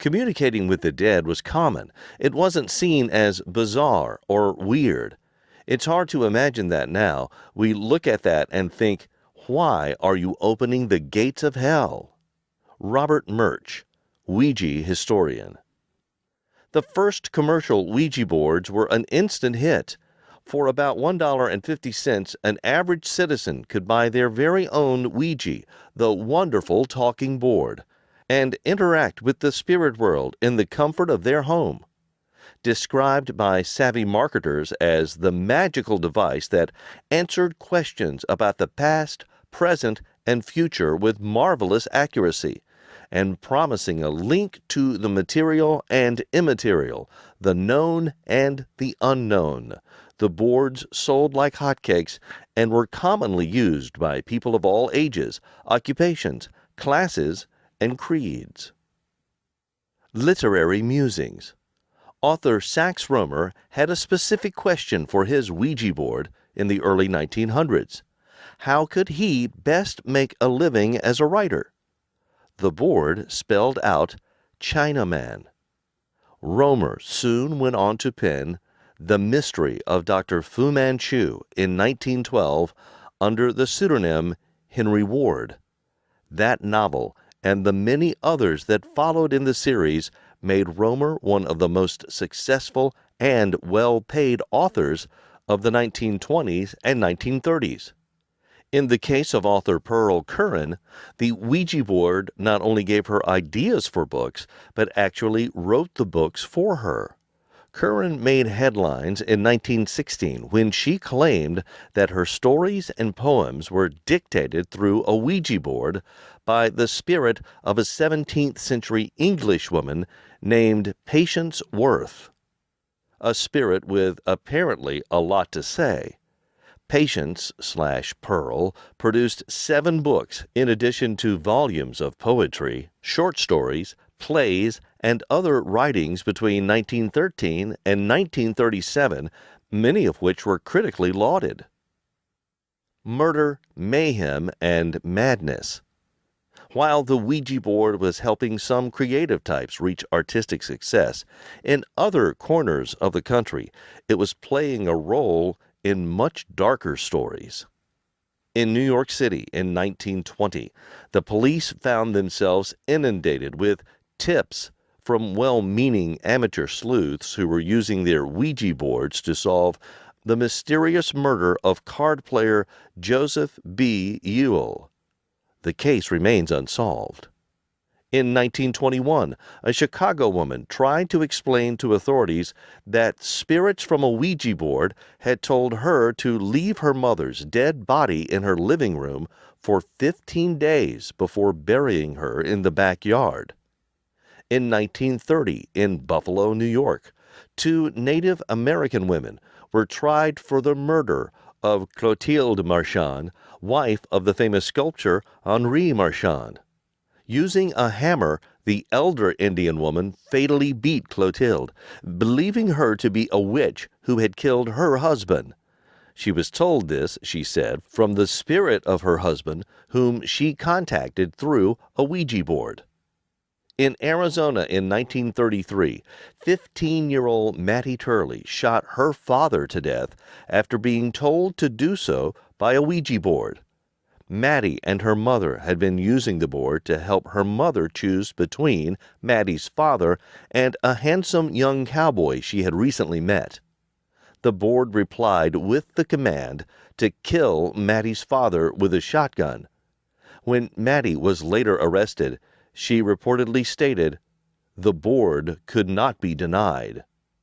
Communicating with the dead was common. It wasn't seen as bizarre or weird. It's hard to imagine that now. We look at that and think, why are you opening the gates of hell? Robert Murch, Ouija historian. The first commercial Ouija boards were an instant hit. For about $1.50, an average citizen could buy their very own Ouija, the wonderful talking board, and interact with the spirit world in the comfort of their home. Described by savvy marketers as the magical device that answered questions about the past, present, and future with marvelous accuracy, and promising a link to the material and immaterial, the known and the unknown. The boards sold like hotcakes and were commonly used by people of all ages, occupations, classes, and creeds. Literary musings. Author Sax Rohmer had a specific question for his Ouija board in the early 1900s. How could he best make a living as a writer? The board spelled out Chinaman. Rohmer soon went on to pen The Mystery of Dr. Fu Manchu in 1912 under the pseudonym Henry Ward. That novel and the many others that followed in the series made Rohmer one of the most successful and well-paid authors of the 1920s and 1930s. In the case of author Pearl Curran, the Ouija board not only gave her ideas for books, but actually wrote the books for her. Curran made headlines in 1916 when she claimed that her stories and poems were dictated through a Ouija board by the spirit of a 17th century English woman named Patience Worth, a spirit with apparently a lot to say. Patience/Pearl produced 7 books in addition to volumes of poetry, short stories, plays, and other writings between 1913 and 1937, many of which were critically lauded. Murder, mayhem, and madness. While the Ouija board was helping some creative types reach artistic success, in other corners of the country, it was playing a role in much darker stories. In New York City in 1920, the police found themselves inundated with tips from well-meaning amateur sleuths who were using their Ouija boards to solve the mysterious murder of card player Joseph B. Ewell. The case remains unsolved. In 1921, a Chicago woman tried to explain to authorities that spirits from a Ouija board had told her to leave her mother's dead body in her living room for 15 days before burying her in the backyard. In 1930, in Buffalo, New York, 2 Native American women were tried for the murder of Clotilde Marchand, wife of the famous sculptor Henri Marchand. Using a hammer, the elder Indian woman fatally beat Clotilde, believing her to be a witch who had killed her husband. She was told this, she said, from the spirit of her husband, whom she contacted through a Ouija board. In Arizona in 1933, 15-year-old Mattie Turley shot her father to death after being told to do so by a Ouija board. Mattie and her mother had been using the board to help her mother choose between Mattie's father and a handsome young cowboy she had recently met. The board replied with the command to kill Mattie's father with a shotgun. When Mattie was later arrested, she reportedly stated, "The board could not be denied."